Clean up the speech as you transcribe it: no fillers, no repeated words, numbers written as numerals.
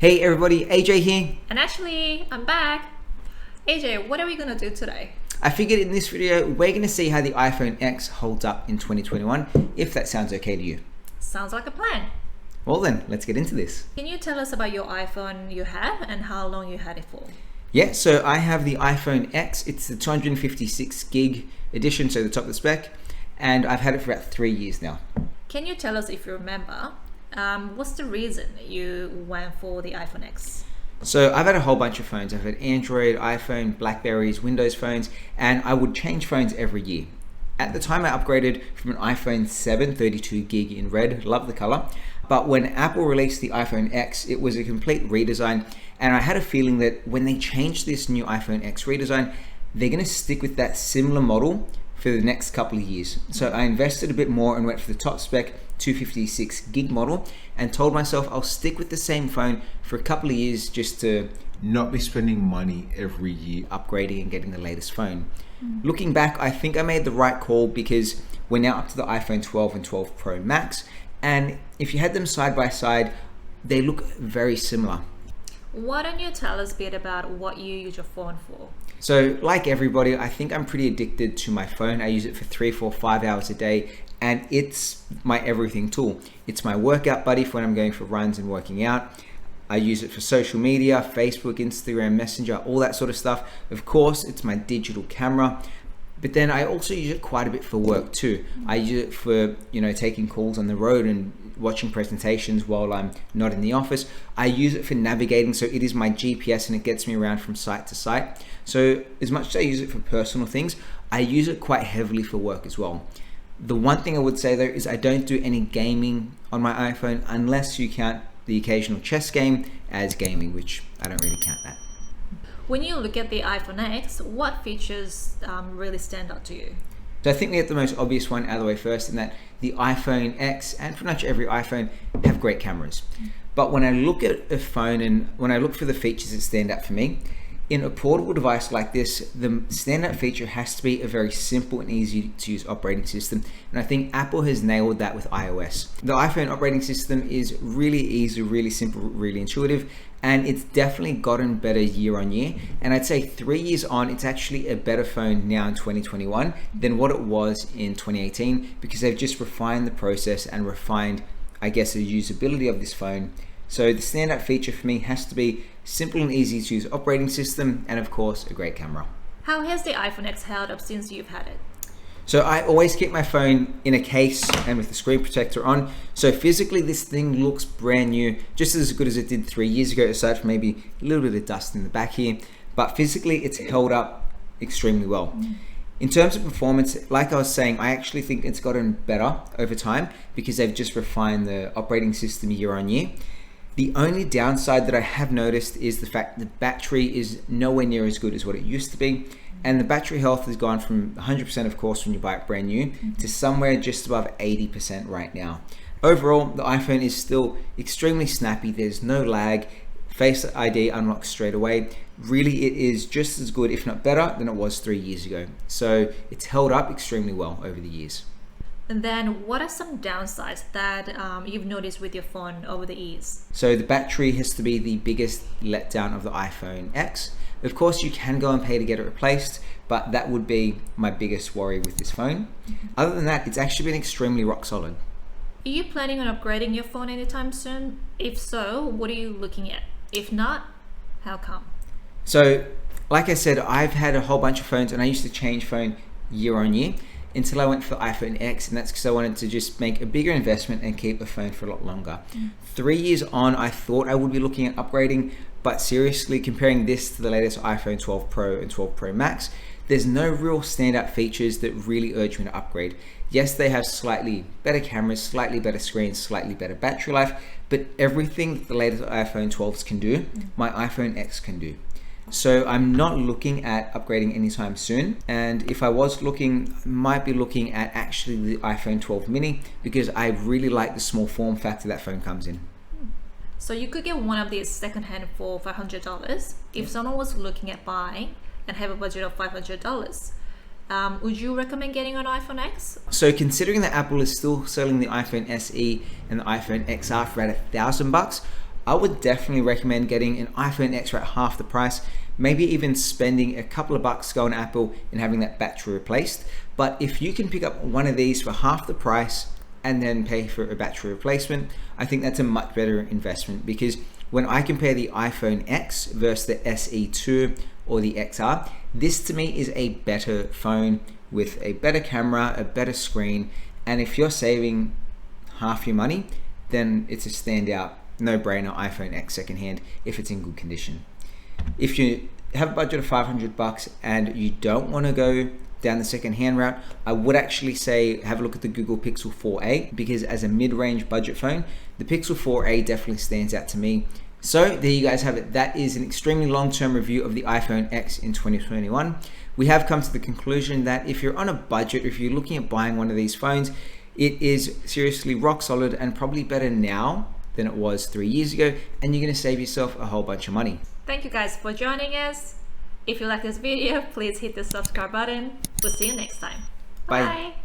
Hey everybody, AJ here. And actually, I'm back. AJ, what are we gonna do today? I figured in this video, we're going to see how the iPhone X holds up in 2021, if that sounds okay to you. Sounds like a plan. Well then, let's get into this. Can you tell us about your iPhone you have and how long you had it for? Yeah, so I have the iPhone X. It's the 256 gig edition, so the top of the spec, and I've had it for about 3 years now. Can you tell us if you remember, what's the reason you went for the iPhone X? So I've had a whole bunch of phones. I've had Android, iPhone, Blackberries, Windows phones, and I would change phones every year. At the time I upgraded from an iPhone 7 32 gig in red, love the color. But when Apple released the iPhone X, it was a complete redesign, and I had a feeling that when they changed this new iPhone X redesign, they're gonna stick with that similar model for the next couple of years. So I invested a bit more and went for the top spec 256 gig model and told myself I'll stick with the same phone for a couple of years just to not be spending money every year upgrading and getting the latest phone. Looking back, I think I made the right call because we're now up to the iPhone 12 and 12 Pro Max, and if you had them side by side, they look very similar. Why don't you tell us a bit about what you use your phone for? So like everybody, I think I'm pretty addicted to my phone. I use it for 3, 4, 5 hours a day, and it's my everything tool. It's my workout buddy for when I'm going for runs and working out. I use it for social media, Facebook, Instagram, Messenger, all that sort of stuff. Of course, it's my digital camera, but then I also use it quite a bit for work too. I use it for, taking calls on the road and watching presentations while I'm not in the office. I use it for navigating, so it is my GPS and it gets me around from site to site. So as much as I use it for personal things, I use it quite heavily for work as well. The one thing I would say though is I don't do any gaming on my iPhone unless you count the occasional chess game as gaming, which I don't really count that. When you look at the iPhone X, what features really stand out to you? So I think we get the most obvious one out of the way first, in that the iPhone X and pretty much every iPhone have great cameras. But when I look at a phone and when I look for the features that stand out for me, in a portable device like this, the standout feature has to be a very simple and easy to use operating system. And I think Apple has nailed that with iOS. The iPhone operating system is really easy, really simple, really intuitive, and it's definitely gotten better year on year. And I'd say 3 years on, it's actually a better phone now in 2021 than what it was in 2018, because they've just refined the process and refined, I guess, the usability of this phone. So the standout feature for me has to be simple and easy to use operating system, and of course a great camera. How has the iPhone X held up since you've had it? So I always keep my phone in a case and with the screen protector on. So physically this thing looks brand new, just as good as it did 3 years ago, aside from maybe a little bit of dust in the back here. But physically it's held up extremely well. In terms of performance, like I was saying, I actually think it's gotten better over time because they've just refined the operating system year on year. The only downside that I have noticed is the fact the battery is nowhere near as good as what it used to be. And the battery health has gone from 100%, of course, when you buy it brand new, to somewhere just above 80% right now. Overall, the iPhone is still extremely snappy. There's no lag. Face ID unlocks straight away. Really, it is just as good, if not better, than it was 3 years ago. So it's held up extremely well over the years. And then what are some downsides that you've noticed with your phone over the years? So the battery has to be the biggest letdown of the iPhone X. Of course, you can go and pay to get it replaced, but that would be my biggest worry with this phone. Other than that, it's actually been extremely rock solid. Are you planning on upgrading your phone anytime soon? If so, what are you looking at? If not, how come? So, like I said, I've had a whole bunch of phones and I used to change phone year on year until I went for the iPhone X, and that's because I wanted to just make a bigger investment and keep the phone for a lot longer. 3 years on, I thought I would be looking at upgrading, but seriously, comparing this to the latest iPhone 12 Pro and 12 Pro Max, there's no real standout features that really urge me to upgrade. Yes, they have slightly better cameras, slightly better screens, slightly better battery life, but everything that the latest iPhone 12s can do, my iPhone X can do. So I'm not looking at upgrading anytime soon, and if I was looking, I might be looking at actually the iPhone 12 mini, because I really like the small form factor that phone comes in. So you could get one of these secondhand for $500 if someone was looking at buying and have a budget of $500. Would you recommend getting an iPhone X? So considering that Apple is still selling the iPhone SE and the iPhone XR for about $1,000, I would definitely recommend getting an iPhone X at half the price, maybe even spending a couple of bucks going to Apple and having that battery replaced. But if you can pick up one of these for half the price and then pay for a battery replacement, I think that's a much better investment, because when I compare the iPhone X versus the SE2 or the XR, this to me is a better phone with a better camera, a better screen, and if you're saving half your money, then it's a standout, no-brainer iPhone X secondhand if it's in good condition. If you have a budget of $500 and you don't want to go down the second-hand route, I would actually say have a look at the Google Pixel 4a, because as a mid-range budget phone, the Pixel 4a definitely stands out to me. So there you guys have it. That is an extremely long-term review of the iPhone X in 2021. We have come to the conclusion that if you're on a budget, or if you're looking at buying one of these phones, it is seriously rock solid and probably better now than it was 3 years ago, and you're going to save yourself a whole bunch of money. Thank you guys for joining us. If you like this video, please hit the subscribe button. We'll see you next time. Bye. Bye.